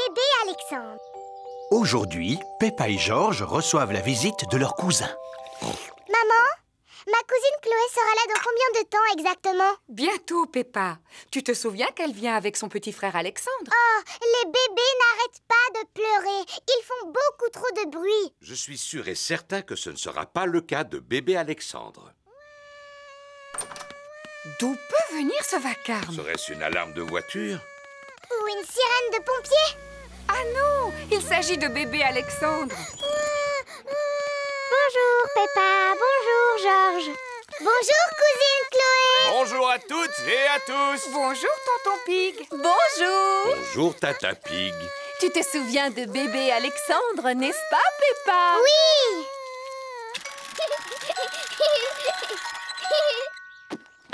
bébé Alexandre. Aujourd'hui, Peppa et Georges reçoivent la visite de leur cousin. Maman, ma cousine Chloé sera là dans combien de temps exactement? Bientôt, Peppa. Tu te souviens qu'elle vient avec son petit frère Alexandre? Oh, les bébés n'arrêtent pas de pleurer. Ils font beaucoup trop de bruit. Je suis sûr et certain que ce ne sera pas le cas de bébé Alexandre. D'où peut venir ce vacarme? Serait-ce une alarme de voiture? Ou une sirène de pompiers? Ah non, il s'agit de bébé Alexandre. Bonjour Peppa, bonjour Georges. Bonjour cousine Chloé. Bonjour à toutes et à tous. Bonjour, tonton Pig. Bonjour. Bonjour, Tata Pig. Tu te souviens de bébé Alexandre, n'est-ce pas, Peppa? Oui.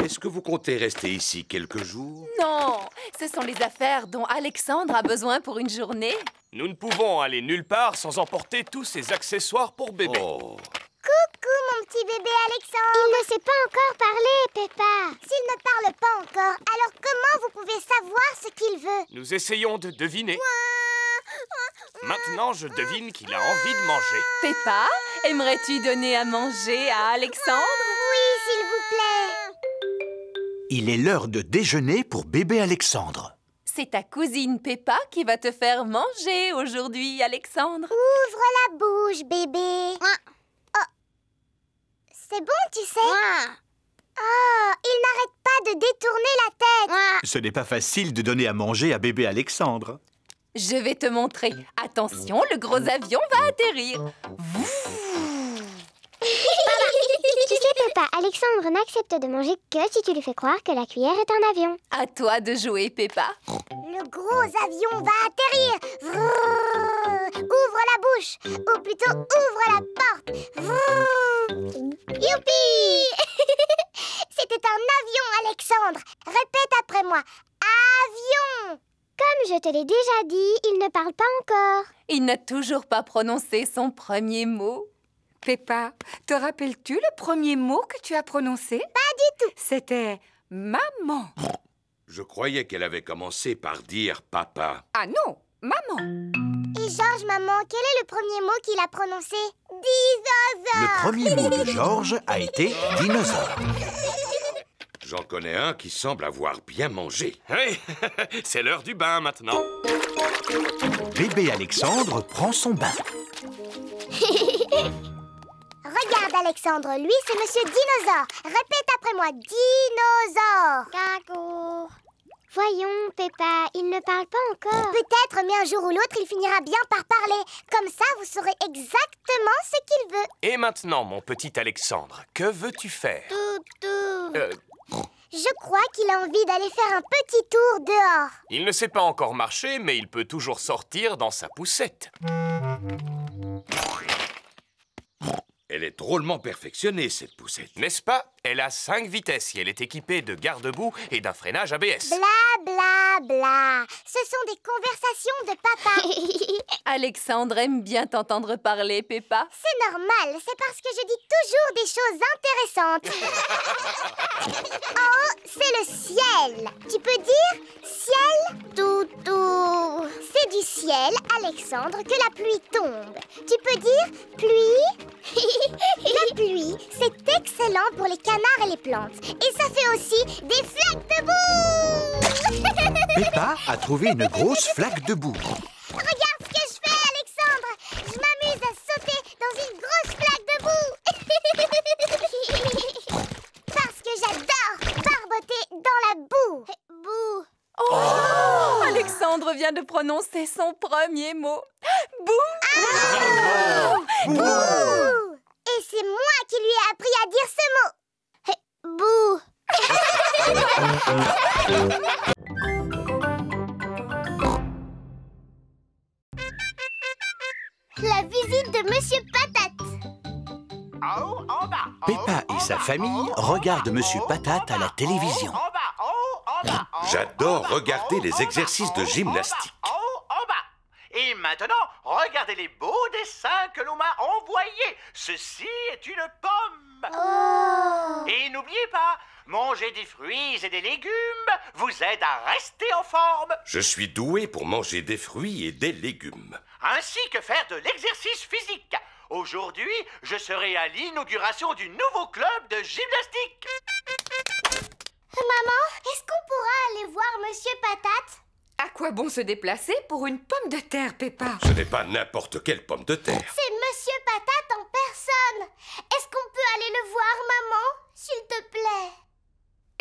Est-ce que vous comptez rester ici quelques jours? Non, ce sont les affaires dont Alexandre a besoin pour une journée. Nous ne pouvons aller nulle part sans emporter tous ces accessoires pour bébé. Oh, Coucou mon petit bébé Alexandre. Il ne sait pas encore parler, Peppa. S'il ne parle pas encore, alors comment vous pouvez savoir ce qu'il veut? Nous essayons de deviner. Maintenant, je devine qu'il a envie de manger. Peppa, aimerais-tu donner à manger à Alexandre? Oui, s'il vous plaît. Il est l'heure de déjeuner pour bébé Alexandre. C'est ta cousine Peppa qui va te faire manger aujourd'hui, Alexandre. Ouvre la bouche, bébé. Oh. C'est bon, tu sais. Oh, il n'arrête pas de détourner la tête. Ce n'est pas facile de donner à manger à bébé Alexandre. Je vais te montrer. Attention, le gros avion va atterrir. Tu sais, Peppa, Alexandre n'accepte de manger que si tu lui fais croire que la cuillère est un avion. À toi de jouer, Peppa. Le gros avion va atterrir. Vrrr. Ouvre la bouche. Ou plutôt, ouvre la porte. Vrrr. Youpi. C'était un avion, Alexandre. Répète après moi. Avion. Comme je te l'ai déjà dit, il ne parle pas encore. Il n'a toujours pas prononcé son premier mot. Peppa, te rappelles-tu le premier mot que tu as prononcé? Pas du tout. C'était maman. je croyais qu'elle avait commencé par dire papa. Ah non, maman. Et Georges, maman, quel est le premier mot qu'il a prononcé? Dinosaure. Le premier mot de Georges a été dinosaure. J'en connais un qui semble avoir bien mangé. Oui, c'est l'heure du bain maintenant. Bébé Alexandre prend son bain. Regarde, Alexandre, lui, c'est Monsieur Dinosaure. Répète après moi, dinosaure. Caco. Voyons, Peppa, il ne parle pas encore. Peut-être, mais un jour ou l'autre, il finira bien par parler. Comme ça, vous saurez exactement ce qu'il veut. Et maintenant, mon petit Alexandre, que veux-tu faire? Je crois qu'il a envie d'aller faire un petit tour dehors. Il ne sait pas encore marcher, mais il peut toujours sortir dans sa poussette. Elle est drôlement perfectionnée, cette poussette. N'est-ce pas? Elle a 5 vitesses et elle est équipée de garde-boue et d'un freinage ABS. Bla, bla, bla. Ce sont des conversations de papa. Alexandre aime bien t'entendre parler, Peppa. C'est normal, c'est parce que je dis toujours des choses intéressantes. Oh, c'est le ciel. Tu peux dire ciel, toutou. C'est du ciel, Alexandre, que la pluie tombe. Tu peux dire pluie. La pluie, c'est excellent pour les canards et les plantes. Et ça fait aussi des flaques de boue. Peppa a trouvé une grosse flaque de boue. Regarde ce que je fais, Alexandre. Je m'amuse à sauter dans une grosse flaque de boue. Parce que j'adore barboter dans la boue. Boue. Oh, Alexandre vient de prononcer son premier mot. Bouh! Bouh. Et c'est moi qui lui ai appris à dire ce mot. Bouh. La visite de Monsieur Patate. Peppa et sa famille regardent Monsieur Patate à la télévision. J'adore regarder les exercices de gymnastique. Et maintenant, regardez les beaux dessins que l'on m'a envoyés. Ceci est une pomme. Oh. Et n'oubliez pas, Manger des fruits et des légumes vous aide à rester en forme, Je suis doué pour manger des fruits et des légumes. ainsi que faire de l'exercice physique. Aujourd'hui, je serai à l'inauguration du nouveau club de gymnastique. Maman, est-ce qu'on pourra aller voir Monsieur Patate? À quoi bon se déplacer pour une pomme de terre, Peppa? Ce n'est pas n'importe quelle pomme de terre. C'est Monsieur Patate en personne. Est-ce qu'on peut aller le voir, maman? S'il te plaît.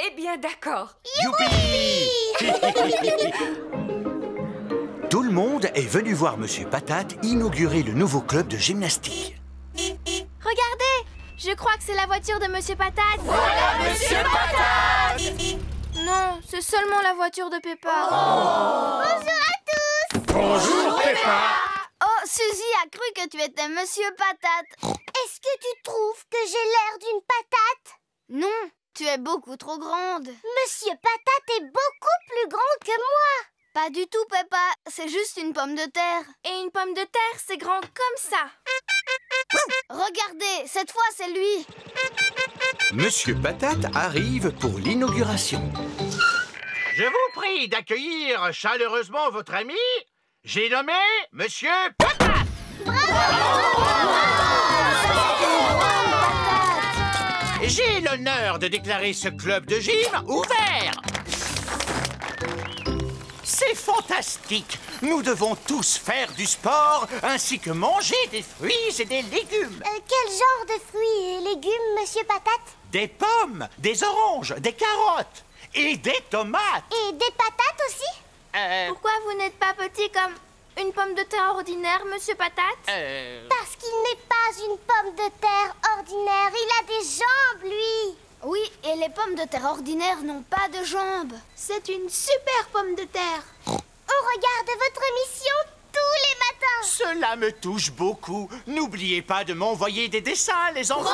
Eh bien, d'accord. Tout le monde est venu voir Monsieur Patate inaugurer le nouveau club de gymnastique. Regardez, je crois que c'est la voiture de Monsieur Patate. Voilà Monsieur Patate! Non, c'est seulement la voiture de Peppa. Bonjour à tous. Bonjour, Peppa. Oh, Suzy a cru que tu étais Monsieur Patate. Est-ce que tu trouves que j'ai l'air d'une patate? Non, tu es beaucoup trop grande. Monsieur Patate est beaucoup plus grand que moi. Pas du tout, Peppa. C'est juste une pomme de terre. Et une pomme de terre, c'est grand comme ça. Regardez, cette fois, c'est lui. Monsieur Patate arrive pour l'inauguration. Je vous prie d'accueillir chaleureusement votre ami. J'ai nommé Monsieur Patate. J'ai l'honneur de déclarer ce club de gym ouvert. C'est fantastique. Nous devons tous faire du sport ainsi que manger des fruits et des légumes. Quel genre de fruits et légumes, Monsieur Patate? Des pommes, des oranges, des carottes et des tomates. Et des patates aussi? Pourquoi vous n'êtes pas petit comme une pomme de terre ordinaire, Monsieur Patate? Parce qu'il n'est pas une pomme de terre ordinaire. Il a des jambes, lui. Oui, et les pommes de terre ordinaires n'ont pas de jambes. C'est une super pomme de terre. On regarde votre émission tous les matins. Cela me touche beaucoup. N'oubliez pas de m'envoyer des dessins, les enfants.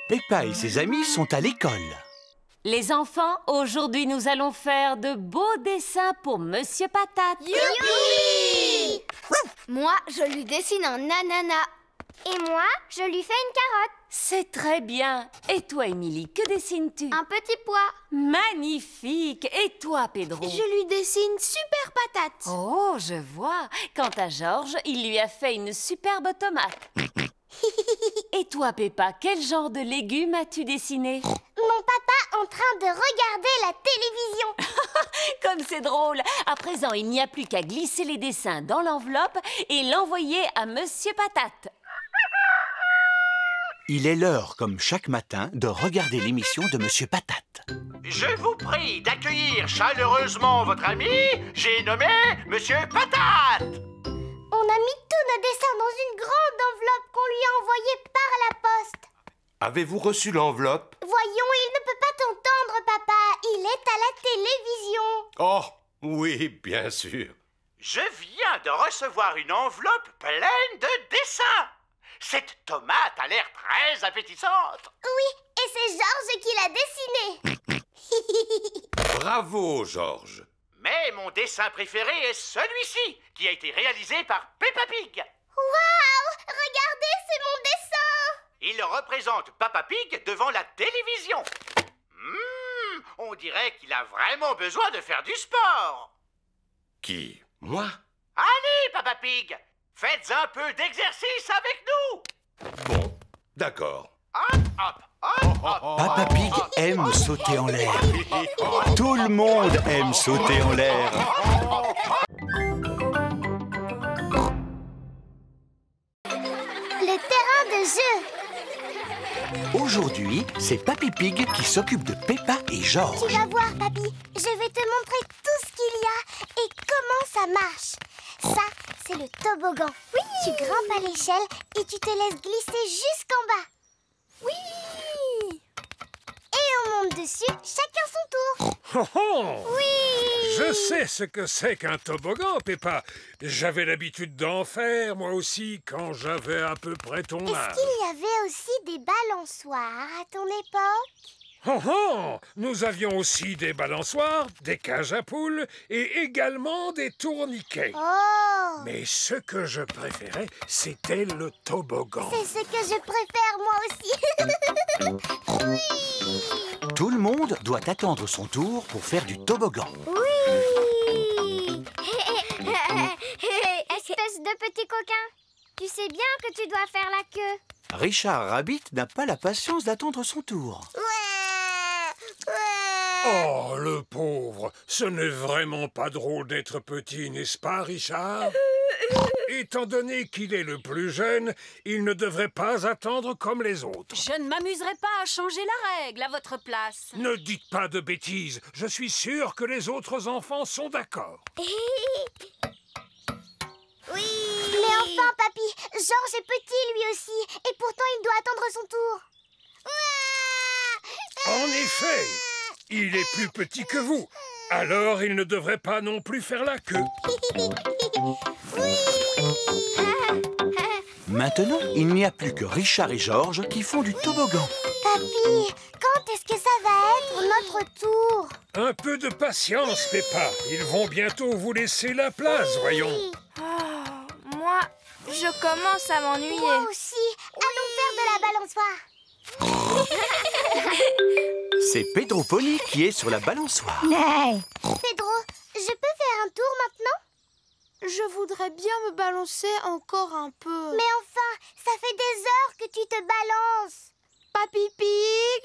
Peppa et ses amis sont à l'école. Les enfants, aujourd'hui nous allons faire de beaux dessins pour Monsieur Patate. Youpi! Moi, je lui dessine un ananas. Et moi, je lui fais une carotte. C'est très bien. Et toi, Émilie, que dessines-tu? Un petit pois. Magnifique. Et toi, Pedro? Je lui dessine super patate. Oh, je vois. Quant à Georges, il lui a fait une superbe tomate. Et toi, Peppa, quel genre de légumes as-tu dessiné? Mon papa en train de regarder la télévision. Comme c'est drôle. À présent, il n'y a plus qu'à glisser les dessins dans l'enveloppe et l'envoyer à Monsieur Patate. Il est l'heure, comme chaque matin, de regarder l'émission de Monsieur Patate. Je vous prie d'accueillir chaleureusement votre ami. J'ai nommé Monsieur Patate. On a mis tous nos dessins dans une grande enveloppe qu'on lui a envoyée par la poste. Avez-vous reçu l'enveloppe? Voyons, il ne peut pas t'entendre, papa. Il est à la télévision. Oh, oui, bien sûr. Je viens de recevoir une enveloppe pleine de dessins. Cette tomate a l'air très appétissante. Oui, et c'est Georges qui l'a dessinée. Bravo, Georges. Mais mon dessin préféré est celui-ci, qui a été réalisé par Peppa Pig. Waouh! Regardez, c'est mon dessin. Il représente Peppa Pig devant la télévision. On dirait qu'il a vraiment besoin de faire du sport. Qui? Moi? Allez, Peppa Pig, faites un peu d'exercice avec nous. Bon, d'accord. Hop, hop, hop, hop. Peppa Pig aime sauter en l'air. Tout le monde aime sauter en l'air. Le terrain de jeu. Aujourd'hui, c'est Papy Pig qui s'occupe de Peppa et Georges. Tu vas voir, papy. Je vais te montrer tout ce qu'il y a et comment ça marche. Ça, c'est le toboggan. Oui. Tu grimpes à l'échelle et tu te laisses glisser jusqu'en bas. Oui. Et on monte dessus, chacun son tour. Oh, oh. Oui. Je sais ce que c'est qu'un toboggan, Peppa. J'avais l'habitude d'en faire, moi aussi, quand j'avais à peu près ton âge. Est-ce qu'il y avait aussi des balançoires à ton époque? Oh, oh, nous avions aussi des balançoires, des cages à poules et également des tourniquets. Oh! Mais ce que je préférais, c'était le toboggan. C'est ce que je préfère moi aussi. Oui! Tout le monde doit attendre son tour pour faire du toboggan. Oui! Espèce de petit coquin, tu sais bien que tu dois faire la queue. Richard Rabbit n'a pas la patience d'attendre son tour. Oh, le pauvre! Ce n'est vraiment pas drôle d'être petit, n'est-ce pas, Richard? Étant donné qu'il est le plus jeune, il ne devrait pas attendre comme les autres. Je ne m'amuserai pas à changer la règle à votre place. Ne dites pas de bêtises. Je suis sûr que les autres enfants sont d'accord. Oui! Mais enfin, papy, Georges est petit lui aussi, et pourtant il doit attendre son tour. En effet, il est plus petit que vous. Alors il ne devrait pas non plus faire la queue. Oui! Maintenant, il n'y a plus que Richard et Georges qui font du toboggan. Papy, quand est-ce que ça va être notre tour? Un peu de patience, Peppa. Ils vont bientôt vous laisser la place, voyons. Moi, je commence à m'ennuyer. Moi aussi. Allons faire de la balançoire. C'est Pedro Pony qui est sur la balançoire. Pedro, je peux faire un tour maintenant? Je voudrais bien me balancer encore un peu. Mais enfin, ça fait des heures que tu te balances. Papy Pig,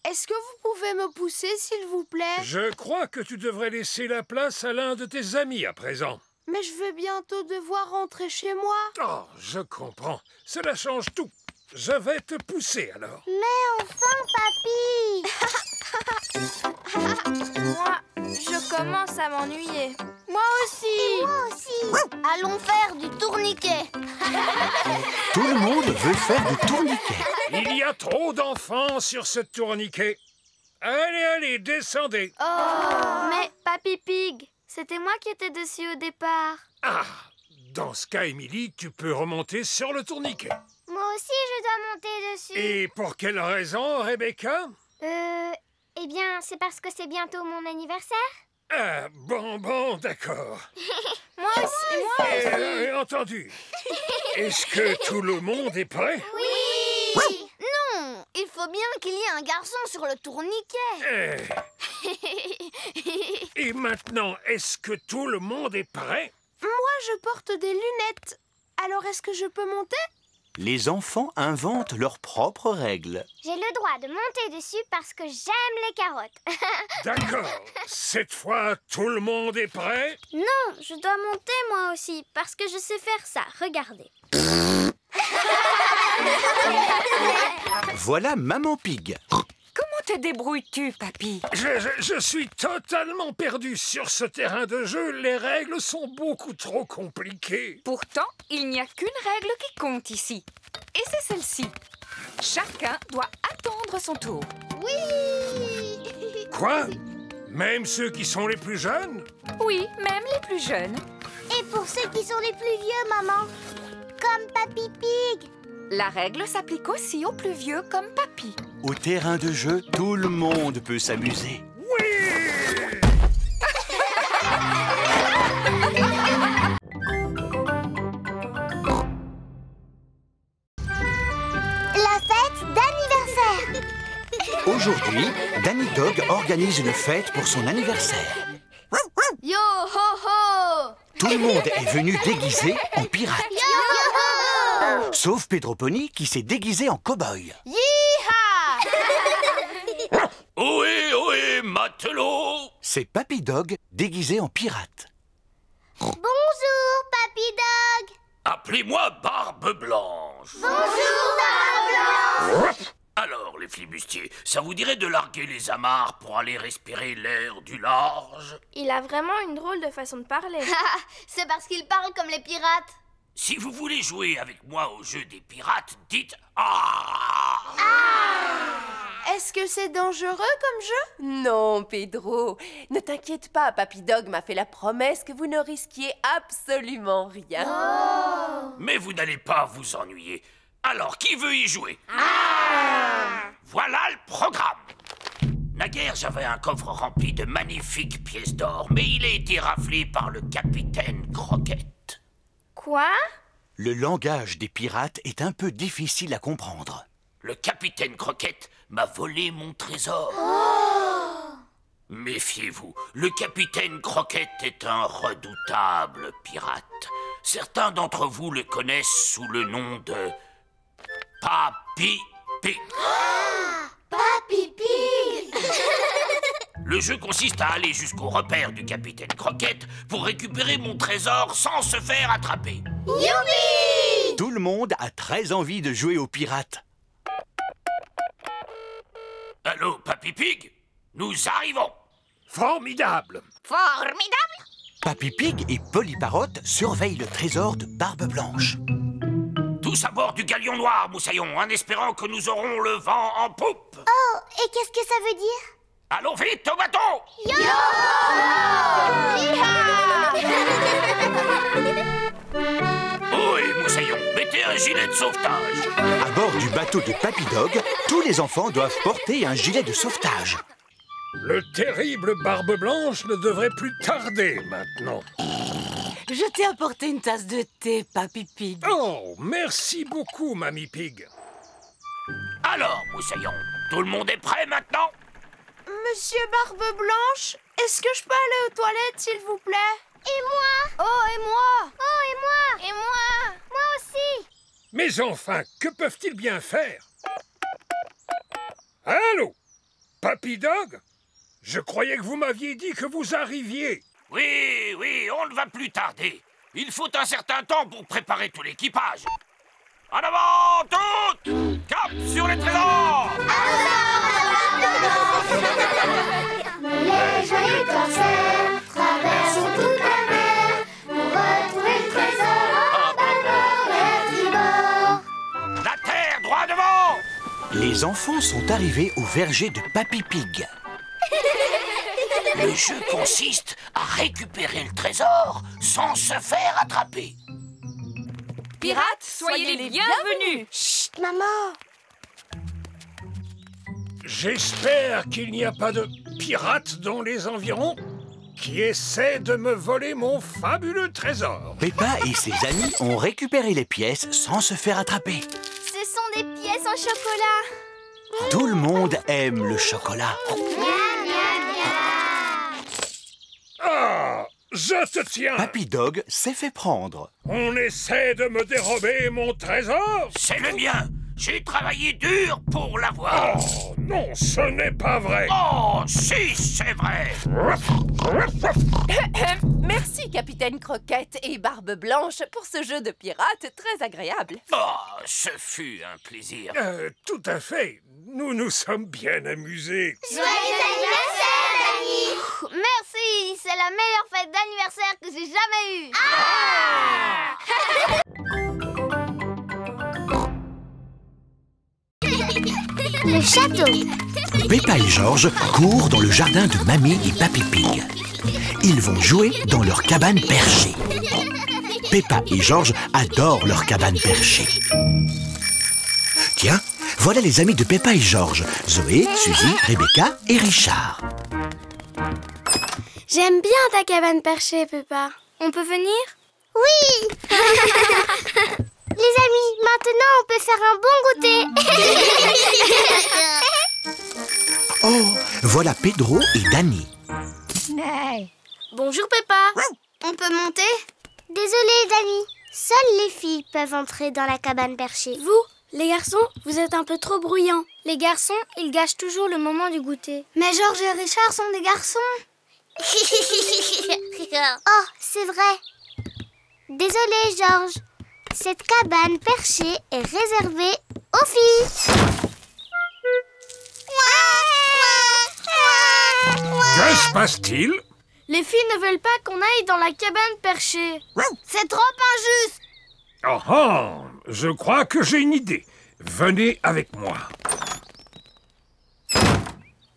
est-ce que vous pouvez me pousser, s'il vous plaît? Je crois que tu devrais laisser la place à l'un de tes amis à présent. Mais je vais bientôt devoir rentrer chez moi. Oh, je comprends. Cela change tout. Je vais te pousser alors. Mais enfin, papy. Moi, je commence à m'ennuyer. Moi aussi. Moi aussi. Allons faire du tourniquet. Tout le monde veut faire du tourniquet. Il y a trop d'enfants sur ce tourniquet. Allez, allez, descendez. Oh, mais Papy Pig, c'était moi qui étais dessus au départ. Ah, dans ce cas, Emily, tu peux remonter sur le tourniquet. Moi aussi, je dois monter dessus. Et pour quelle raison, Rebecca? Eh bien, c'est parce que c'est bientôt mon anniversaire. Ah, bon, d'accord. Moi aussi, moi aussi. Entendu. Est-ce que tout le monde est prêt? Oui. Non, il faut bien qu'il y ait un garçon sur le tourniquet. Et maintenant, est-ce que tout le monde est prêt? Moi, je porte des lunettes. Alors, est-ce que je peux monter? Les enfants inventent leurs propres règles. J'ai le droit de monter dessus parce que j'aime les carottes. D'accord. Cette fois, tout le monde est prêt? Non, je dois monter moi aussi parce que je sais faire ça. Regardez. Voilà Maman Pig. Comment te débrouilles-tu, papy? Je suis totalement perdu sur ce terrain de jeu. Les règles sont beaucoup trop compliquées. Pourtant, il n'y a qu'une règle qui compte ici. Et c'est celle-ci. Chacun doit attendre son tour. Oui. Quoi? Même ceux qui sont les plus jeunes? Oui, même les plus jeunes. Et pour ceux qui sont les plus vieux, maman? Comme Papy Pig. La règle s'applique aussi aux plus vieux comme papy. Au terrain de jeu, tout le monde peut s'amuser. Oui! La fête d'anniversaire. Aujourd'hui, Danny Dog organise une fête pour son anniversaire. Yo ho ho! Tout le monde est venu déguisé en pirate. Yo-ho-ho! Sauf Pedro Pony qui s'est déguisé en cow-boy. Yeeha! Ohé, matelot! C'est Papy Dog déguisé en pirate. Bonjour, Papy Dog. Appelez-moi Barbe Blanche. Bonjour, Barbe Blanche. Alors, les flibustiers, ça vous dirait de larguer les amarres pour aller respirer l'air du large? Il a vraiment une drôle de façon de parler. C'est parce qu'il parle comme les pirates. Si vous voulez jouer avec moi au jeu des pirates, dites « Ah !» Est-ce que c'est dangereux comme jeu? Non, Pedro. Ne t'inquiète pas, Papy Dog m'a fait la promesse que vous ne risquiez absolument rien. Mais vous n'allez pas vous ennuyer. Alors, qui veut y jouer? Voilà le programme. Naguère, j'avais un coffre rempli de magnifiques pièces d'or, mais il a été raflé par le capitaine Croquette. Quoi? Le langage des pirates est un peu difficile à comprendre. Le capitaine Croquette m'a volé mon trésor. Méfiez-vous, le capitaine Croquette est un redoutable pirate. Certains d'entre vous le connaissent sous le nom de Papy Pig. Papy Pig. Le jeu consiste à aller jusqu'au repère du capitaine Croquette pour récupérer mon trésor sans se faire attraper. Youpi! Tout le monde a très envie de jouer aux pirates. Allô, Papy Pig? Nous arrivons. Formidable! Formidable! Papy Pig et Polly Parrot surveillent le trésor de Barbe Blanche. Tous à bord du galion noir, Moussaillon, en espérant que nous aurons le vent en poupe. Oh, et qu'est-ce que ça veut dire? Allons vite au bateau! Oh, et Moussaillon, mettez un gilet de sauvetage. À bord du bateau de Papy Dog, tous les enfants doivent porter un gilet de sauvetage. Le terrible Barbe Blanche ne devrait plus tarder maintenant. Je t'ai apporté une tasse de thé, Papy Pig. Oh, merci beaucoup, Mamie Pig. Alors, Moussaillon, tout le monde est prêt maintenant? Monsieur Barbe Blanche, est-ce que je peux aller aux toilettes, s'il vous plaît? Et moi? Oh, et moi? Oh, et moi? Et moi? Moi aussi. Mais enfin, que peuvent-ils bien faire? Allô? Papy Dog? Je croyais que vous m'aviez dit que vous arriviez. Oui, oui, on ne va plus tarder. Il faut un certain temps pour préparer tout l'équipage. En avant, toutes! Cap sur les trésors! Les joyeux corsaires traversent toute la mer pour retrouver le trésor en bâbord et tribord. La terre, droit devant! Les enfants sont arrivés au verger de Papy Pig. Le jeu consiste à récupérer le trésor sans se faire attraper. Pirates, soyez les bienvenus! Chut, maman. J'espère qu'il n'y a pas de pirates dans les environs qui essaient de me voler mon fabuleux trésor. Peppa et ses amis ont récupéré les pièces sans se faire attraper. Ce sont des pièces en chocolat. Tout le monde aime le chocolat. Ah, je te tiens. Papy Dog s'est fait prendre. On essaie de me dérober mon trésor? C'est le mien. J'ai travaillé dur pour l'avoir. Oh, non, ce n'est pas vrai. Oh, si, c'est vrai. Merci, Capitaine Croquette et Barbe Blanche, pour ce jeu de pirates très agréable. Oh, ce fut un plaisir. Tout à fait. Nous nous sommes bien amusés. Joyeux anniversaire, Dani. Merci, c'est la meilleure fête d'anniversaire que j'ai jamais eue. Le château. Peppa et George courent dans le jardin de Mamie et Papy Pig. Ils vont jouer dans leur cabane perchée. Peppa et George adorent leur cabane perchée. Tiens, voilà les amis de Peppa et George. Zoé, Suzy, Rebecca et Richard. J'aime bien ta cabane perchée, Peppa. On peut venir? Oui. Les amis, maintenant on peut faire un bon goûter. Oh, voilà Pedro et Danny. Bonjour, Peppa. On peut monter? Désolée, Dani. Seules les filles peuvent entrer dans la cabane perchée. Vous, les garçons, vous êtes un peu trop bruyants. Les garçons, ils gâchent toujours le moment du goûter. Mais George et Richard sont des garçons. Oh, c'est vrai. Désolée, George. Cette cabane perchée est réservée aux filles. Que se passe-t-il? Les filles ne veulent pas qu'on aille dans la cabane perchée. C'est trop injuste. Oh, oh, je crois que j'ai une idée. Venez avec moi.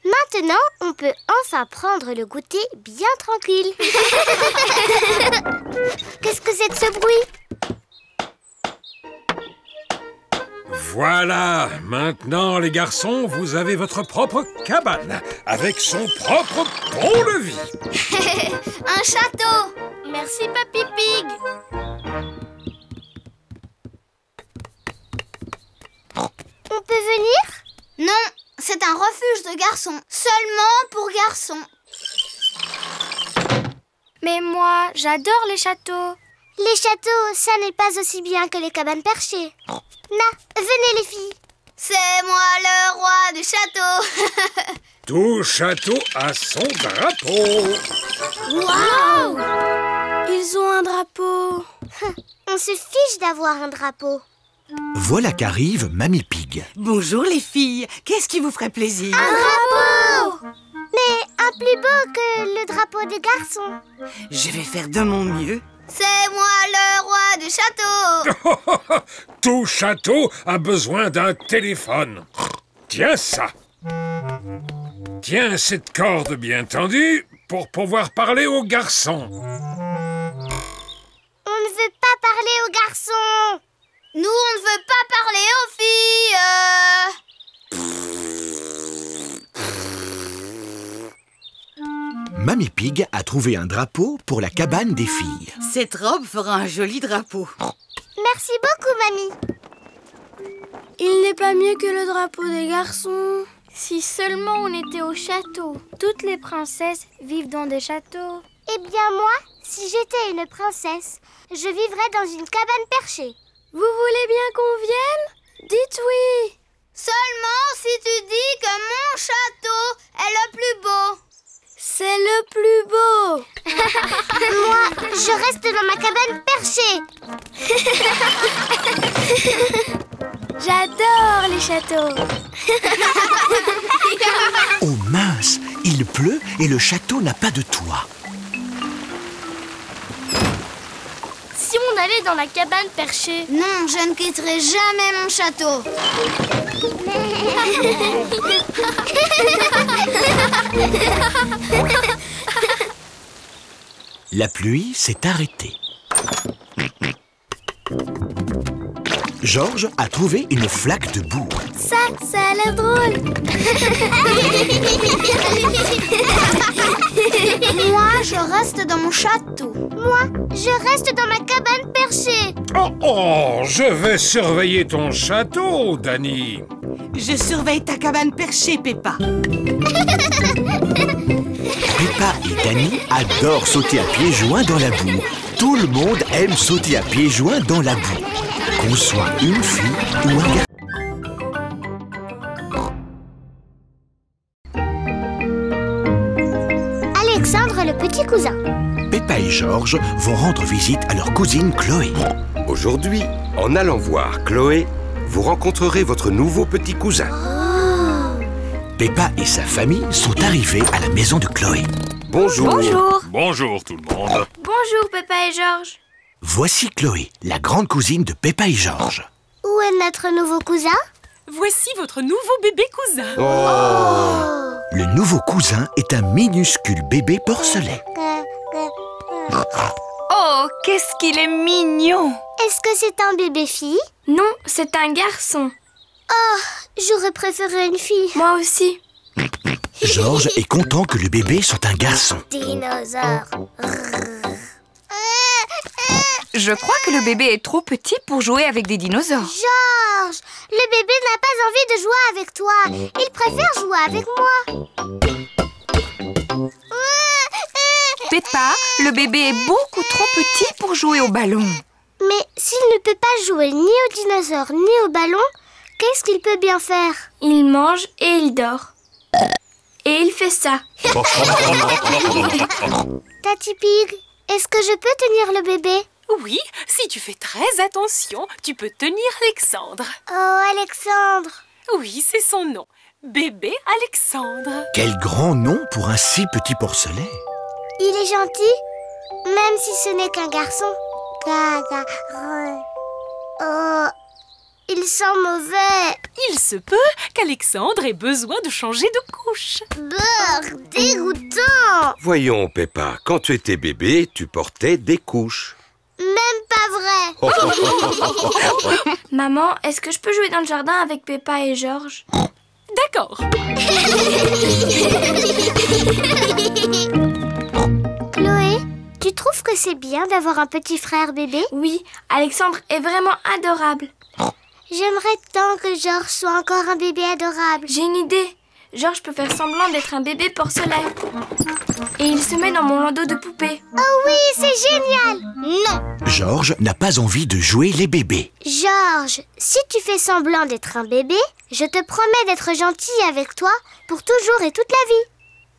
Maintenant, on peut enfin prendre le goûter bien tranquille. Qu'est-ce que c'est que ce bruit? Voilà, maintenant les garçons, vous avez votre propre cabane, avec son propre pont-levis. Un château. Merci, Papy Pig. On peut venir? Non, c'est un refuge de garçons. Seulement pour garçons. Mais moi, j'adore les châteaux. Les châteaux, ça n'est pas aussi bien que les cabanes perchées. Na, venez les filles. C'est moi le roi du château. Tout château a son drapeau. Waouh! Ils ont un drapeau. On se fiche d'avoir un drapeau. Voilà qu'arrive Mamie Pig. Bonjour les filles, qu'est-ce qui vous ferait plaisir? Un drapeau! Mais un plus beau que le drapeau des garçons. Je vais faire de mon mieux. C'est moi le roi du château. Tout château a besoin d'un téléphone. Tiens ça. Tiens cette corde bien tendue pour pouvoir parler aux garçons. On ne veut pas parler aux garçons. Nous, on ne veut pas parler aux filles. Mamie Pig a trouvé un drapeau pour la cabane des filles. Cette robe fera un joli drapeau. Merci beaucoup, mamie. Il n'est pas mieux que le drapeau des garçons. Si seulement on était au château. Toutes les princesses vivent dans des châteaux. Eh bien moi, si j'étais une princesse, je vivrais dans une cabane perchée. Vous voulez bien qu'on vienne? Dites oui. Seulement si tu dis que mon château est le plus beau. C'est le plus beau. Moi, je reste dans ma cabane perchée. J'adore les châteaux. Oh mince, il pleut et le château n'a pas de toit. Si on allait dans la cabane perchée... Non, je ne quitterai jamais mon château. La pluie s'est arrêtée. Georges a trouvé une flaque de boue. Ça a l'air drôle. Moi, je reste dans mon château. Moi, je reste dans ma cabane perchée. Oh, je vais surveiller ton château, Danny. Je surveille ta cabane perchée, Peppa. Peppa et Danny adorent sauter à pieds joints dans la boue. Tout le monde aime sauter à pieds joints dans la boue. Qu'on soit une fille ou un garçon. Alexandre, le petit cousin. Peppa et Georges vont rendre visite à leur cousine Chloé. Aujourd'hui, en allant voir Chloé, vous rencontrerez votre nouveau petit cousin. Peppa et sa famille sont arrivés à la maison de Chloé. Bonjour. Bonjour. Bonjour tout le monde. Bonjour, Peppa et Georges. Voici Chloé, la grande cousine de Peppa et Georges. Où est notre nouveau cousin? Voici votre nouveau bébé cousin. Le nouveau cousin est un minuscule bébé porcelet. Oh, qu'est-ce qu'il est mignon! Est-ce que c'est un bébé fille? Non, c'est un garçon. Oh, j'aurais préféré une fille. Moi aussi. Georges est content que le bébé soit un garçon. Dinosaure. Je crois que le bébé est trop petit pour jouer avec des dinosaures. Georges, le bébé n'a pas envie de jouer avec toi. Il préfère jouer avec moi. Peppa, le bébé est beaucoup trop petit pour jouer au ballon. Mais s'il ne peut pas jouer ni aux dinosaures ni au ballon, qu'est-ce qu'il peut bien faire? Il mange et il dort. Et il fait ça. Tati Pig, est-ce que je peux tenir le bébé? Oui, si tu fais très attention, tu peux tenir Alexandre. Oh, Alexandre. Oui, c'est son nom. Bébé Alexandre. Quel grand nom pour un si petit porcelet. Il est gentil, même si ce n'est qu'un garçon. Oh, il sent mauvais. Il se peut qu'Alexandre ait besoin de changer de couche. Brrr, dégoûtant. Voyons, Peppa, quand tu étais bébé, tu portais des couches. Même pas vrai. Maman, est-ce que je peux jouer dans le jardin avec Peppa et Georges? D'accord. Chloé, tu trouves que c'est bien d'avoir un petit frère bébé? Oui, Alexandre est vraiment adorable. J'aimerais tant que Georges soit encore un bébé adorable. J'ai une idée. Georges peut faire semblant d'être un bébé porcelain. Et il se met dans mon landau de poupée. Oh oui, c'est génial! Non! Georges n'a pas envie de jouer les bébés. Georges, si tu fais semblant d'être un bébé, je te promets d'être gentil avec toi pour toujours et toute la vie.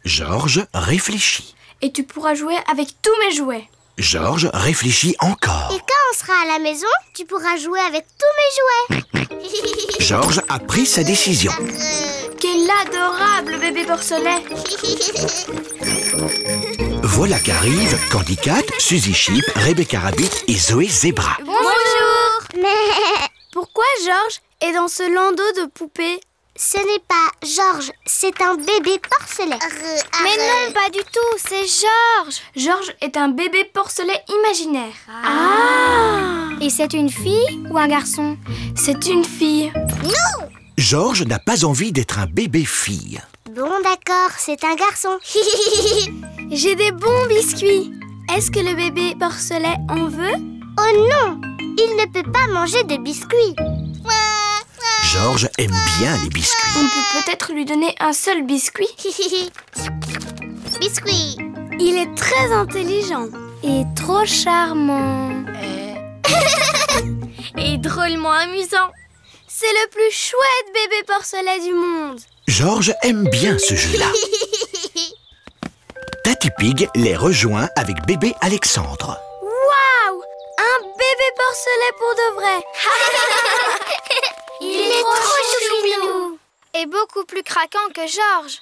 Georges réfléchit. Et tu pourras jouer avec tous mes jouets. Georges réfléchit encore. Et quand on sera à la maison, tu pourras jouer avec tous mes jouets. Georges a pris sa décision. Quel adorable bébé porcelet! Voilà qu'arrivent Candy Cat, Suzy Sheep, Rebecca Rabbit et Zoé Zebra. Bonjour! Pourquoi Georges est dans ce landau de poupée? Ce n'est pas Georges, c'est un bébé porcelet. Mais non, pas du tout, c'est Georges. Georges est un bébé porcelet imaginaire. Ah! Et c'est une fille ou un garçon? C'est une fille. Non! Georges n'a pas envie d'être un bébé fille. Bon, d'accord, c'est un garçon. J'ai des bons biscuits. Est-ce que le bébé porcelet en veut? Oh non! Il ne peut pas manger de biscuits. Georges aime bien les biscuits. On peut peut-être lui donner un seul biscuit. Biscuit. Il est très intelligent et trop charmant. Et drôlement amusant. C'est le plus chouette bébé porcelet du monde. Georges aime bien ce jeu-là. Tati Pig les rejoint avec bébé Alexandre. Waouh! Un bébé porcelet pour de vrai. Il est trop chouchou et beaucoup plus craquant que Georges.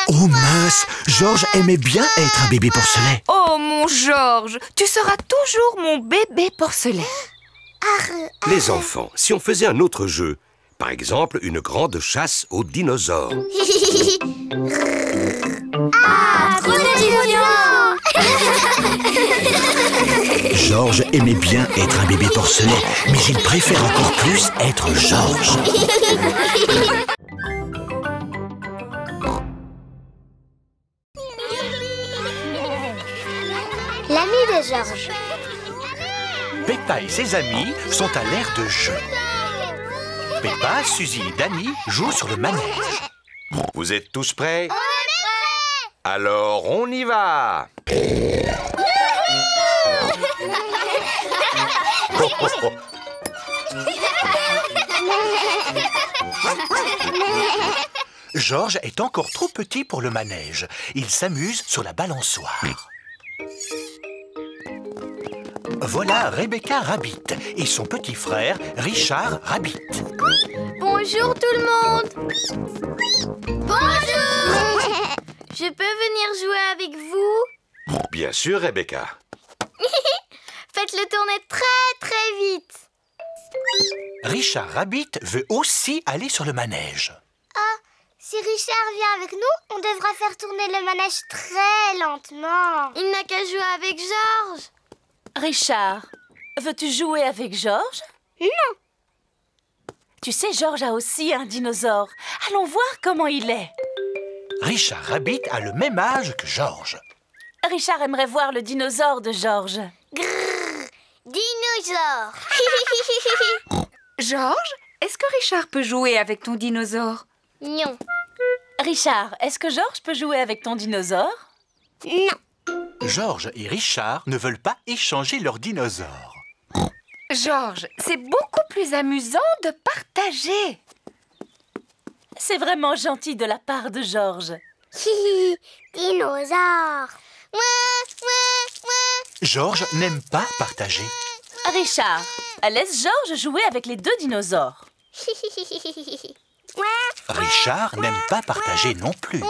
Oh mince, Georges aimait bien être un bébé porcelet. Oh mon Georges, tu seras toujours mon bébé porcelet. Les enfants, si on faisait un autre jeu, par exemple une grande chasse aux dinosaures. Trop d'émotions! Georges aimait bien être un bébé porcelet, mais il préfère encore plus être Georges. L'ami de Georges. Peppa et ses amis sont à l'ère de jeu. Peppa, Suzy et Danny jouent sur le manège. Vous êtes tous prêts? On est prêts! Alors, on y va! Georges est encore trop petit pour le manège. Il s'amuse sur la balançoire. Voilà Rebecca Rabbit et son petit frère Richard Rabbit. Bonjour tout le monde! Bonjour! Je peux venir jouer avec vous? Bien sûr, Rebecca. Faites-le tourner très très vite. Richard Rabbit veut aussi aller sur le manège. Ah, si Richard vient avec nous, on devra faire tourner le manège très lentement. Il n'a qu'à jouer avec Georges. Richard, veux-tu jouer avec Georges? Non. Tu sais, Georges a aussi un dinosaure. Allons voir comment il est. Richard Rabbit a le même âge que Georges. Richard aimerait voir le dinosaure de Georges. Grrr, dinosaure. Georges, est-ce que Richard peut jouer avec ton dinosaure? Non. Richard, est-ce que Georges peut jouer avec ton dinosaure? Non. Georges et Richard ne veulent pas échanger leurs dinosaures. Georges, c'est beaucoup plus amusant de partager. C'est vraiment gentil de la part de Georges. Dinosaure. Georges n'aime pas partager. Richard, laisse Georges jouer avec les deux dinosaures. Richard n'aime pas partager non plus.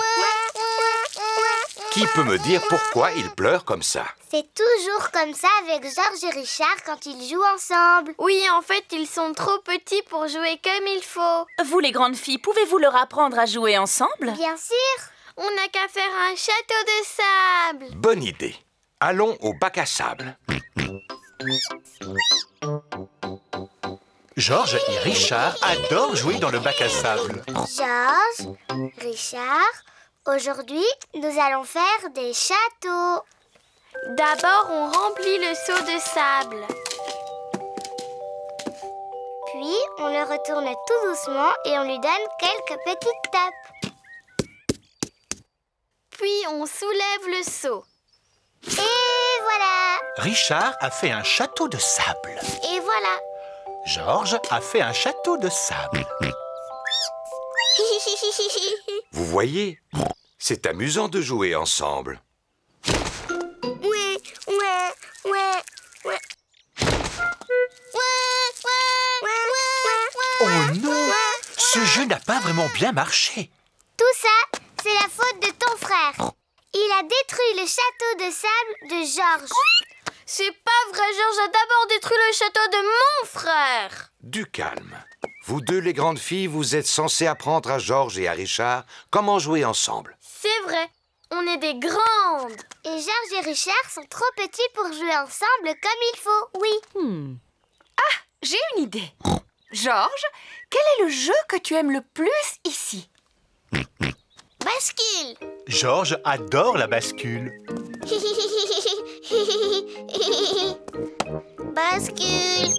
Qui peut me dire pourquoi il pleure comme ça? C'est toujours comme ça avec Georges et Richard quand ils jouent ensemble. Oui, en fait, ils sont trop petits pour jouer comme il faut. Vous, les grandes filles, pouvez-vous leur apprendre à jouer ensemble? Bien sûr. On n'a qu'à faire un château de sable. Bonne idée. Allons au bac à sable. Georges et Richard adorent jouer dans le bac à sable. Georges, Richard, aujourd'hui, nous allons faire des châteaux. D'abord, on remplit le seau de sable. Puis, on le retourne tout doucement et on lui donne quelques petites tapes. Puis, on soulève le seau. Et voilà! Richard a fait un château de sable. Et voilà! Georges a fait un château de sable. Vous voyez, c'est amusant de jouer ensemble. Ouais, ouais, ouais, ouais. Oh non! Ce jeu n'a pas vraiment bien marché. Tout ça, c'est la faute de ton frère. Il a détruit le château de sable de Georges. C'est pas vrai, Georges a d'abord détruit le château de mon frère. Du calme. Vous deux, les grandes filles, vous êtes censées apprendre à Georges et à Richard comment jouer ensemble. C'est vrai, on est des grandes. Et Georges et Richard sont trop petits pour jouer ensemble comme il faut, oui. Ah, j'ai une idée. Georges, quel est le jeu que tu aimes le plus ici? Bascule. Georges adore la bascule. Bascule.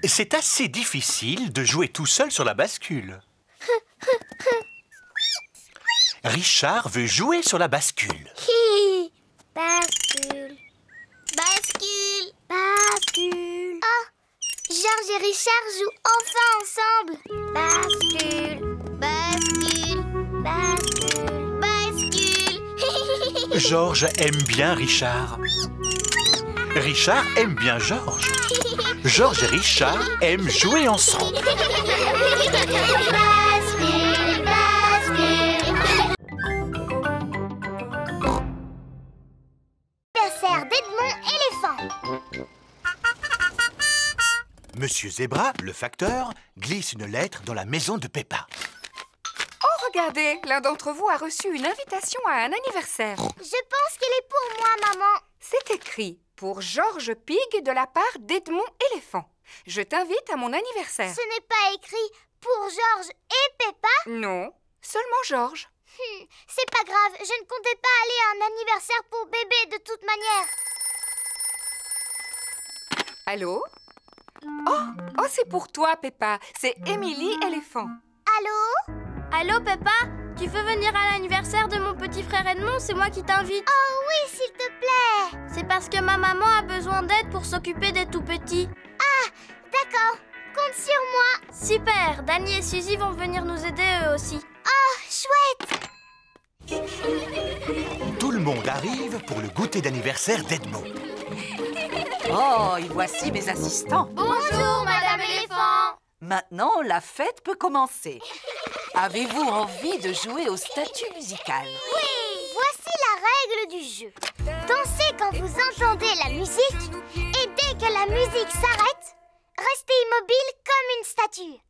C'est assez difficile de jouer tout seul sur la bascule. Richard veut jouer sur la bascule. Bascule. Bascule. Bascule. Oh, Georges et Richard jouent enfin ensemble. Bascule. Bascule. Bascule. Bascule. Georges aime bien Richard. Richard aime bien Georges. Georges et Richard aiment jouer ensemble. Bascule, bascule. Anniversaire d'Edmond éléphant. Monsieur Zebra, le facteur, glisse une lettre dans la maison de Peppa. Oh, regardez, l'un d'entre vous a reçu une invitation à un anniversaire. Je pense qu'elle est pour moi, maman. C'est écrit pour Georges Pig de la part d'Edmond éléphant. Je t'invite à mon anniversaire. Ce n'est pas écrit pour Georges et Peppa? Non, seulement Georges. C'est pas grave, je ne comptais pas aller à un anniversaire pour bébé de toute manière. Allô? Oh, c'est pour toi, Peppa. C'est Émilie éléphant. Allô? Allô, Peppa? Tu veux venir à l'anniversaire de mon petit frère Edmond? C'est moi qui t'invite. Oh oui, s'il te plaît. C'est parce que ma maman a besoin d'aide pour s'occuper des tout-petits. Ah, d'accord. Compte sur moi. Super. Danny et Suzy vont venir nous aider eux aussi. Oh, chouette. Tout le monde arrive pour le goûter d'anniversaire d'Edmond. Oh, et voici mes assistants. Bonjour, Madame Éléphant. Maintenant, la fête peut commencer. Avez-vous envie de jouer au statut musical? Oui, voici la règle du jeu. Dansez quand vous entendez la musique et dès que la musique s'arrête, restez immobile comme une statue.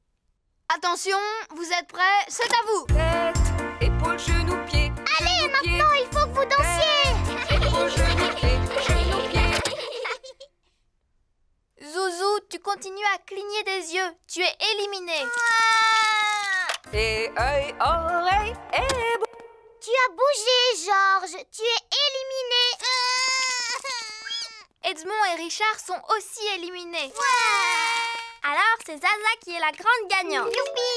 Attention, vous êtes prêts? C'est à vous. Tête, épaules, genoux, pieds. Allez, maintenant, il faut que vous dansiez. Épaules, genoux, pieds, genoux, pieds. Zouzou, tu continues à cligner des yeux. Tu es éliminé. Et œil, oreille, et... Tu as bougé, Georges. Tu es éliminé. Edmond et Richard sont aussi éliminés. Alors, c'est Zaza qui est la grande gagnante. Youpi!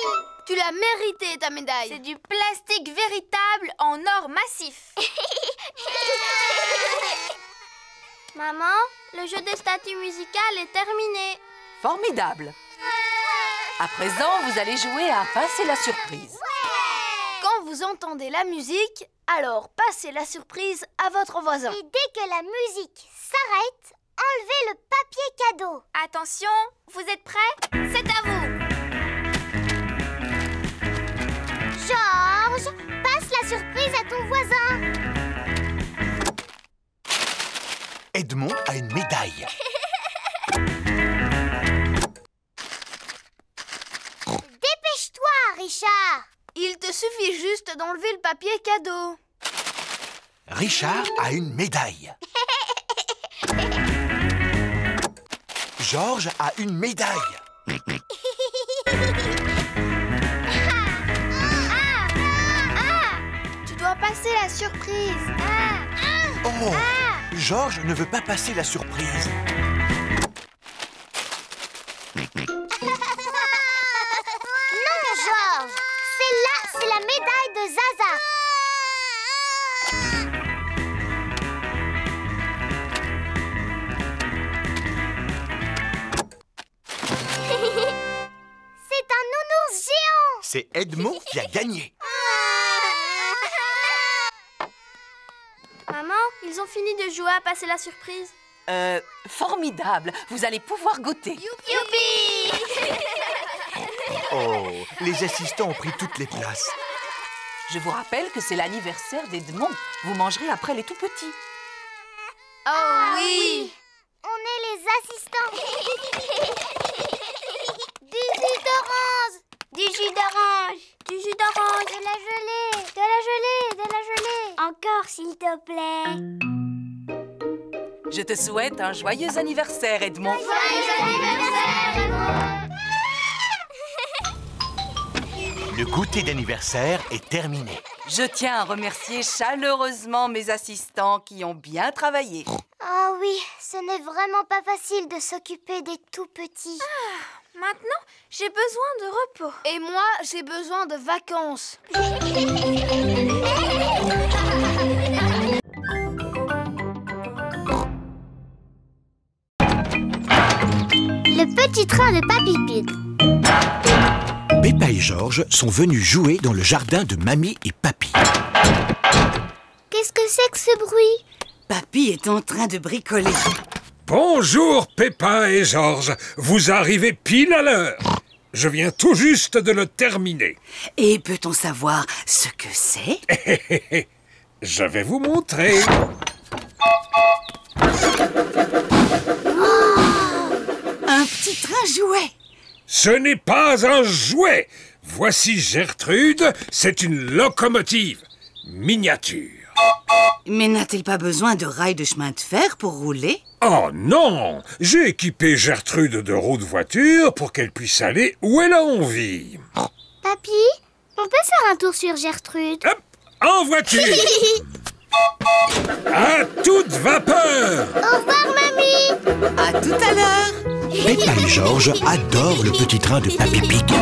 Tu l'as mérité, ta médaille. C'est du plastique véritable en or massif. Maman, le jeu des statues musicales est terminé. Formidable. À présent, vous allez jouer à passer la surprise. Quand vous entendez la musique, alors passez la surprise à votre voisin. Et dès que la musique s'arrête, enlevez le papier cadeau. Attention, vous êtes prêts? C'est à vous. Georges, passe la surprise à ton voisin. Edmond a une médaille. Dépêche-toi, Richard. Il te suffit juste d'enlever le papier cadeau. Richard a une médaille. Georges a une médaille. Tu dois passer la surprise. Oh, Georges ne veut pas passer la surprise. Non, Georges. Celle-là, c'est la médaille de Zaza. C'est un nounours géant. C'est Edmond qui a gagné. Maman, ils ont fini de jouer à passer la surprise. Formidable. Vous allez pouvoir goûter. Youpi! Oh, les assistants ont pris toutes les places. Je vous rappelle que c'est l'anniversaire d'Edmond. Vous mangerez après les tout-petits. Oh oui! On est les assistants. Du jus d'orange! Du jus d'orange! Du jus d'orange! De la gelée. De la gelée. De la gelée. Encore, s'il te plaît. Je te souhaite un joyeux anniversaire, Edmond. Joyeux anniversaire, Edmond! Le goûter d'anniversaire est terminé. Je tiens à remercier chaleureusement mes assistants qui ont bien travaillé. Ah oui, ce n'est vraiment pas facile de s'occuper des tout-petits. Maintenant, j'ai besoin de repos. Et moi, j'ai besoin de vacances. Le petit train de Papy Pig. Peppa et Georges sont venus jouer dans le jardin de Mamie et Papy. Qu'est-ce que c'est que ce bruit? Papy est en train de bricoler. Bonjour, Peppa et Georges. Vous arrivez pile à l'heure. Je viens tout juste de le terminer. Et peut-on savoir ce que c'est? Je vais vous montrer. Un petit train jouet. Ce n'est pas un jouet. Voici Gertrude, c'est une locomotive miniature. Mais n'a-t-elle pas besoin de rails de chemin de fer pour rouler? Oh non! J'ai équipé Gertrude de roues de voiture pour qu'elle puisse aller où elle a envie. Papy, on peut faire un tour sur Gertrude? Hop, en voiture! À toute vapeur! Au revoir, mamie! À tout à l'heure! Peppa et Georges adorent le petit train de Papy Pig.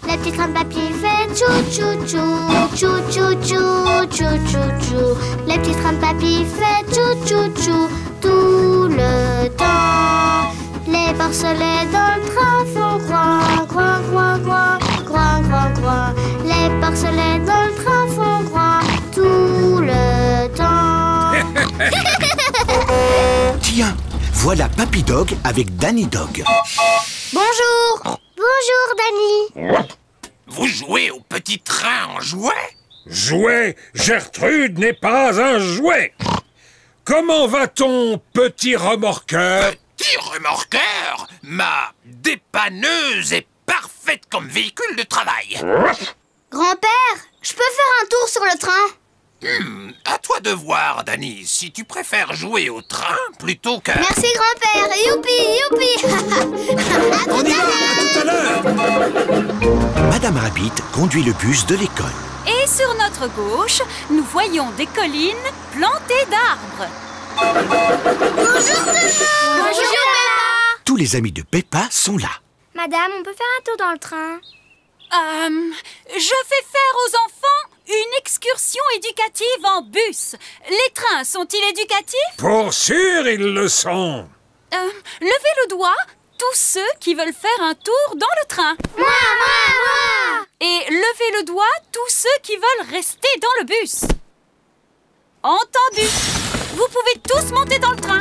Le petit train de papy fait tchou tchou tchou, tchou tchou tchou, tchou tchou tchou. Le petit train de papy fait tchou tchou tchou tout le temps. Les porcelets dans le train font groin, groin, groin, groin, groin, groin, groin. Les porcelets dans le train font groin tout le temps. Tiens, voilà Papy Dog avec Danny Dog. Bonjour! Bonjour, Danny. Vous jouez au petit train en jouet? Jouet? Gertrude n'est pas un jouet. Comment va-t-on, petit remorqueur? Petit remorqueur? Ma dépanneuse est parfaite comme véhicule de travail. Grand-père, je peux faire un tour sur le train? À toi de voir, Danny, si tu préfères jouer au train plutôt que... Merci, grand-père. Youpi, youpi. On y va, à tout à l'heure. Madame Rabbit conduit le bus de l'école. Et sur notre gauche, nous voyons des collines plantées d'arbres. Bonjour tout le monde. Bonjour, Peppa. Tous les amis de Peppa sont là. Madame, on peut faire un tour dans le train? Je fais faire aux enfants une excursion éducative en bus. Les trains sont-ils éducatifs? Pour sûr, ils le sont. Levez le doigt, tous ceux qui veulent faire un tour dans le train. Moi, moi, moi. Et levez le doigt, tous ceux qui veulent rester dans le bus. Entendu. Vous pouvez tous monter dans le train.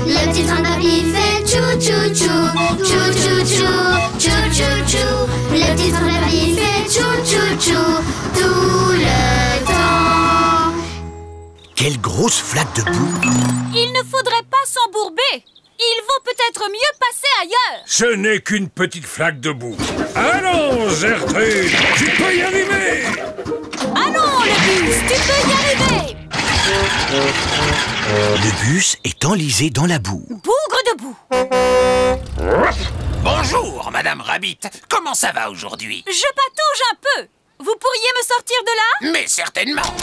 Le petit train de papy fait tchou tchou tchou, tchou tchou tchou, tchou tchou tchou. Le petit train de papy fait tchou tchou tchou tout le temps. Quelle grosse flaque de boue! Il ne faudrait pas s'embourber. Il vaut peut-être mieux passer ailleurs. Ce n'est qu'une petite flaque de boue. Allons, Gertrude, tu peux y arriver. Allons, le bus, tu peux y arriver. Le bus est enlisé dans la boue. Bougre de boue. Bonjour, Madame Rabbit. Comment ça va aujourd'hui? Je patauge un peu. Vous pourriez me sortir de là? Mais certainement.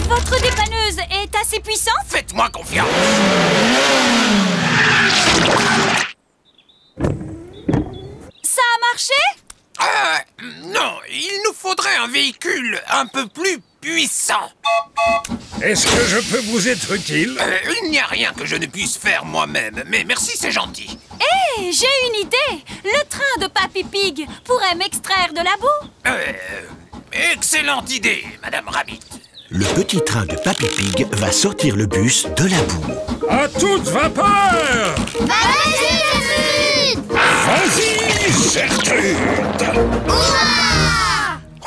Votre dépanneuse est assez puissante? Faites-moi confiance. Ça a marché? Non, il nous faudrait un véhicule un peu plus puissant. Est-ce que je peux vous être utile? Il n'y a rien que je ne puisse faire moi-même, mais merci, c'est gentil. Hé, j'ai une idée. Le train de Papy Pig pourrait m'extraire de la boue. Excellente idée, Madame Rabbit. Le petit train de Papy Pig va sortir le bus de la boue. À toute vapeur! Vas-y, Gertrude! Vas-y, Gertrude!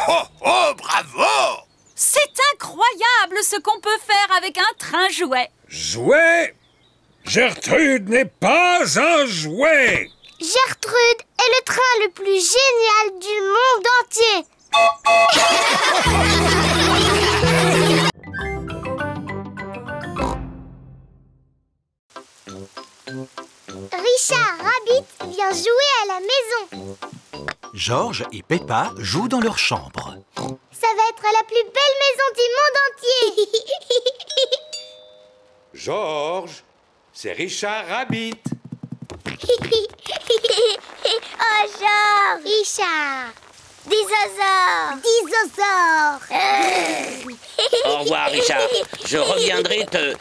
Oh, oh, bravo! C'est incroyable ce qu'on peut faire avec un train jouet. Jouet? Gertrude n'est pas un jouet! Gertrude est le train le plus génial du monde entier. Richard Rabbit vient jouer à la maison. Georges et Peppa jouent dans leur chambre. Ça va être la plus belle maison du monde entier. Georges, c'est Richard Rabbit. Oh, Georges! Richard! Dinosaure! Dinosaure! Au revoir, Richard. Je reviendrai te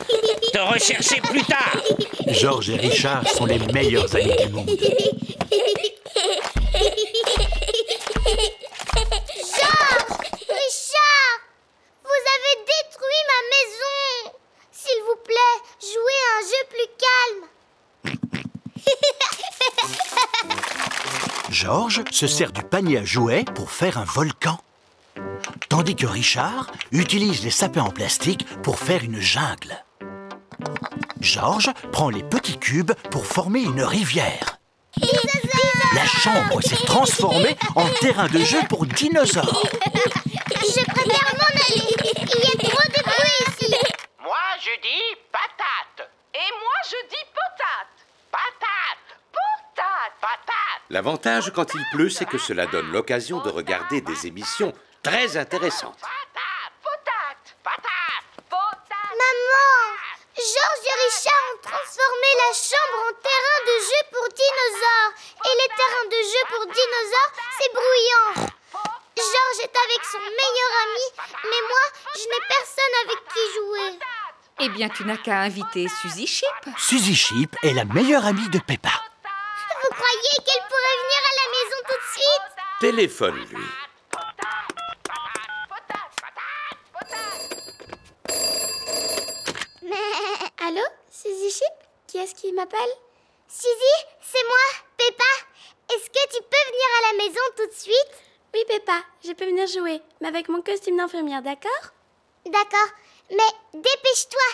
rechercher plus tard. Georges et Richard sont les meilleurs amis du monde. Georges! Richard! Vous avez détruit ma maison! S'il vous plaît, jouez à un jeu plus calme. Georges se sert du panier à jouets pour faire un volcan. Tandis que Richard utilise les sapins en plastique pour faire une jungle. Georges prend les petits cubes pour former une rivière. La chambre s'est transformée en terrain de jeu pour dinosaures. Je préfère m'en aller. Il y a trop de bruit ici. Moi, je dis patate. Et moi, je dis potate. Patate. Potate. Patate. L'avantage quand il pleut, c'est que cela donne l'occasion de regarder des émissions très intéressantes. Potate. Potate. Potate. Maman, Georges et Richard ont transformé la chambre en terrain de jeu pour dinosaures. Et les terrains de jeu pour dinosaures, c'est bruyant. Georges est avec son meilleur ami, mais moi, je n'ai personne avec qui jouer. Eh bien, tu n'as qu'à inviter Suzy Chip. Suzy Chip est la meilleure amie de Peppa. Vous croyez qu'elle pourrait venir à la maison tout de suite? Téléphone-lui. Allô, Suzy Chip? Qui est-ce qui m'appelle? Suzy, c'est moi, Peppa. Est-ce que tu peux venir à la maison tout de suite? Oui, Peppa, je peux venir jouer, mais avec mon costume d'infirmière, d'accord? D'accord, mais dépêche-toi.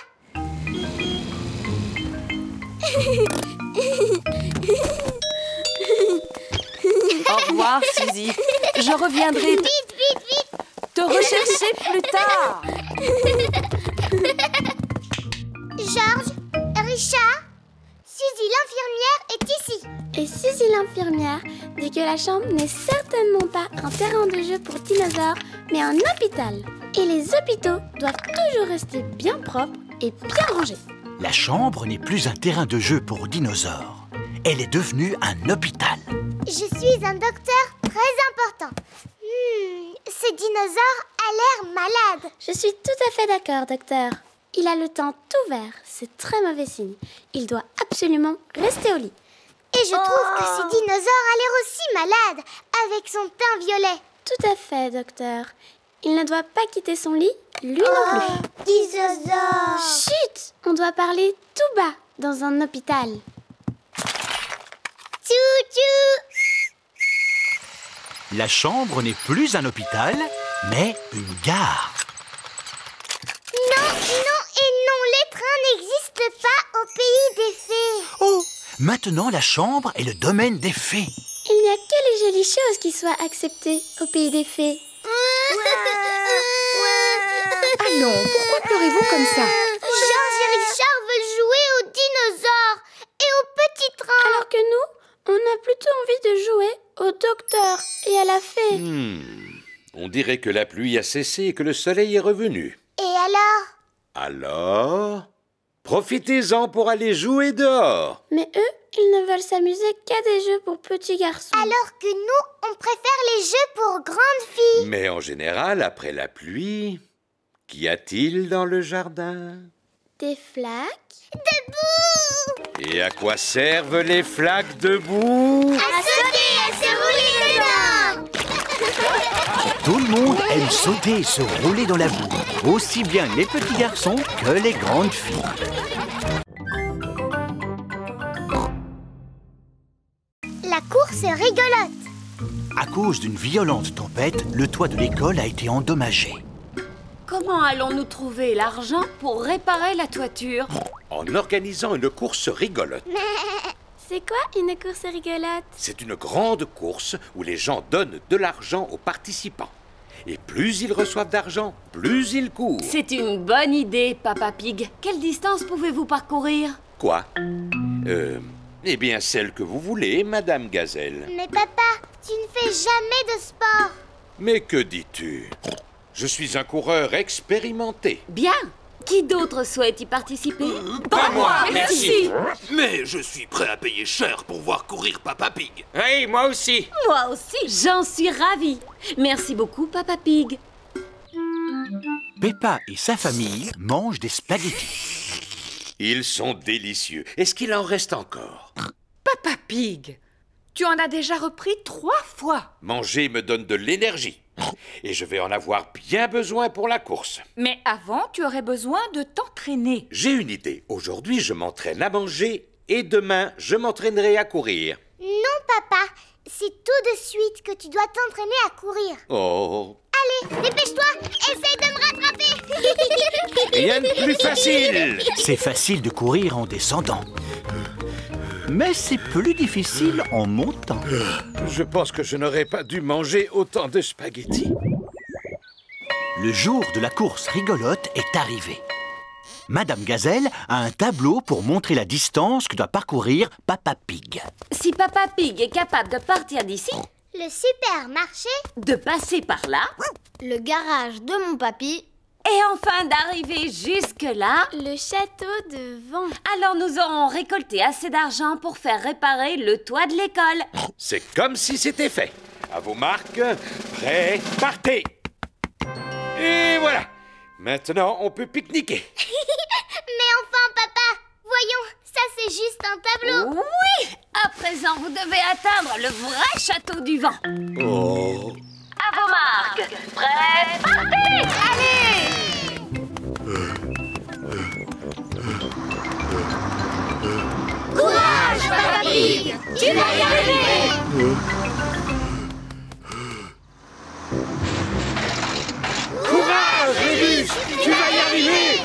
Au revoir, Suzy. Je reviendrai Vite. te rechercher plus tard. Georges, Richard, Suzy l'infirmière est ici. Et Suzy l'infirmière dit que la chambre n'est certainement pas un terrain de jeu pour dinosaures, mais un hôpital. Et les hôpitaux doivent toujours rester bien propres et bien rangés. La chambre n'est plus un terrain de jeu pour dinosaures. Elle est devenue un hôpital. Je suis un docteur très important. Ce dinosaure a l'air malade. Je suis tout à fait d'accord, docteur. Il a le temps tout vert, c'est très mauvais signe. Il doit absolument rester au lit. Et je trouve que ce dinosaure a l'air aussi malade, avec son teint violet. Tout à fait, docteur. Il ne doit pas quitter son lit, lui non plus. Dinosaure! Chut! On doit parler tout bas dans un hôpital. Tchou-tchou! La chambre n'est plus un hôpital, mais une gare. Non, les trains n'existent pas au pays des fées. Oh, maintenant la chambre est le domaine des fées. Il n'y a que les jolies choses qui soient acceptées au pays des fées. Allons, pourquoi pleurez-vous comme ça? Georges et Richard veulent jouer aux dinosaures et aux petits trains. Alors que nous, on a plutôt envie de jouer au docteur et à la fée. On dirait que la pluie a cessé et que le soleil est revenu. Et alors? Alors, profitez-en pour aller jouer dehors. Mais eux, ils ne veulent s'amuser qu'à des jeux pour petits garçons. Alors que nous, on préfère les jeux pour grandes filles. Mais en général, après la pluie, qu'y a-t-il dans le jardin? Des flaques. Debout! Et à quoi servent les flaques de boue? À sauter, à se rouler dedans! Tout le monde aime sauter et se rouler dans la boue, aussi bien les petits garçons que les grandes filles. La course rigolote. À cause d'une violente tempête, le toit de l'école a été endommagé. Comment allons-nous trouver l'argent pour réparer la toiture? En organisant une course rigolote. C'est quoi une course rigolote? C'est une grande course où les gens donnent de l'argent aux participants. Et plus ils reçoivent d'argent, plus ils courent. C'est une bonne idée, Papa Pig. Quelle distance pouvez-vous parcourir? Quoi? Eh bien, celle que vous voulez, Madame Gazelle. Mais papa, tu ne fais jamais de sport. Mais que dis-tu? Je suis un coureur expérimenté. Bien. Qui d'autre souhaite y participer? Pas moi, merci. Mais je suis prêt à payer cher pour voir courir Papa Pig. Oui, moi aussi. Moi aussi. J'en suis ravie. Merci beaucoup, Papa Pig. Peppa et sa famille mangent des spaghettis. Ils sont délicieux. Est-ce qu'il en reste encore? Papa Pig, tu en as déjà repris 3 fois. Manger me donne de l'énergie. Et je vais en avoir bien besoin pour la course. Mais avant, tu aurais besoin de t'entraîner. J'ai une idée. Aujourd'hui, je m'entraîne à manger et demain, je m'entraînerai à courir. Non, papa. C'est tout de suite que tu dois t'entraîner à courir. Oh. Allez, dépêche-toi. Essaye de me rattraper. Rien de plus facile. C'est facile de courir en descendant. Mais c'est plus difficile en montant. Je pense que je n'aurais pas dû manger autant de spaghettis. Le jour de la course rigolote est arrivé. Madame Gazelle a un tableau pour montrer la distance que doit parcourir Papa Pig. Si Papa Pig est capable de partir d'ici, Le supermarché, de passer par là, Le garage de mon papy. et enfin d'arriver jusque-là, Le château de vent. alors nous aurons récolté assez d'argent pour faire réparer le toit de l'école. C'est comme si c'était fait. À vos marques, prêts, partez. Et voilà. Maintenant, on peut pique-niquer. Mais enfin, papa, voyons, ça c'est juste un tableau. Oui! À présent, vous devez atteindre le vrai château du vent. Oh. À vos marques, prêts, partez! Allez! Courage, Papa Pig, tu vas y arriver. Courage, le bus, tu vas y arriver.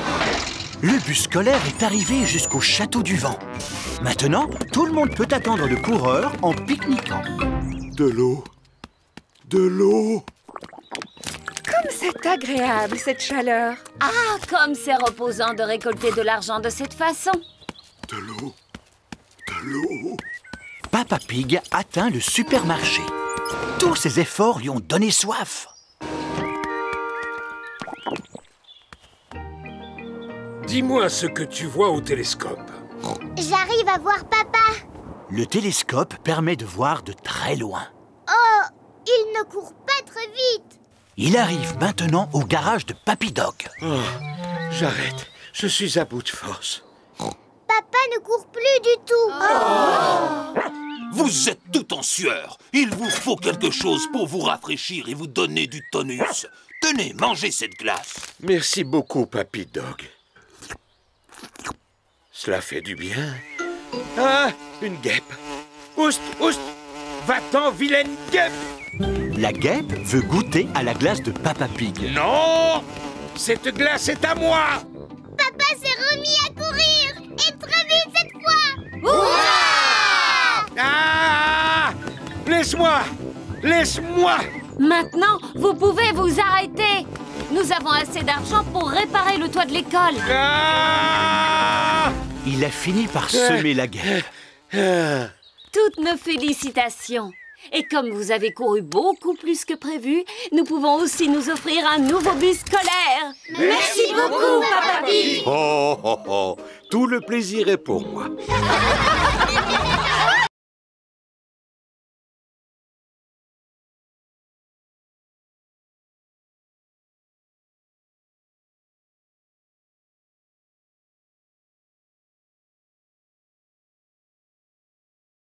Le bus scolaire est arrivé jusqu'au château du vent. Maintenant, tout le monde peut attendre le coureur en pique-niquant. De l'eau. De l'eau. Comme c'est agréable, cette chaleur. Ah, comme c'est reposant de récolter de l'argent de cette façon. De l'eau. De l'eau. Papa Pig atteint le supermarché. Tous ses efforts lui ont donné soif. Dis-moi ce que tu vois au télescope. J'arrive à voir papa. Le télescope permet de voir de très loin. Oh, il ne court pas très vite. Il arrive maintenant au garage de Papy Dog. Oh, j'arrête. Je suis à bout de force. Papa ne court plus du tout. Vous êtes tout en sueur. Il vous faut quelque chose pour vous rafraîchir et vous donner du tonus. Tenez, mangez cette glace. Merci beaucoup, Papy Dog. Cela fait du bien. Ah, une guêpe. Oust, oust. Va-t'en, vilaine guêpe. La guêpe veut goûter à la glace de Papa Pig. Non! Cette glace est à moi! Papa s'est remis à courir. Et très vite cette fois. Ah! Laisse-moi! Laisse-moi! Maintenant, vous pouvez vous arrêter. Nous avons assez d'argent pour réparer le toit de l'école. Il a fini par semer la guerre. Toutes nos félicitations. Et comme vous avez couru beaucoup plus que prévu, nous pouvons aussi nous offrir un nouveau bus scolaire. Merci beaucoup, Papa Pig. Oh, oh, oh. Tout le plaisir est pour moi.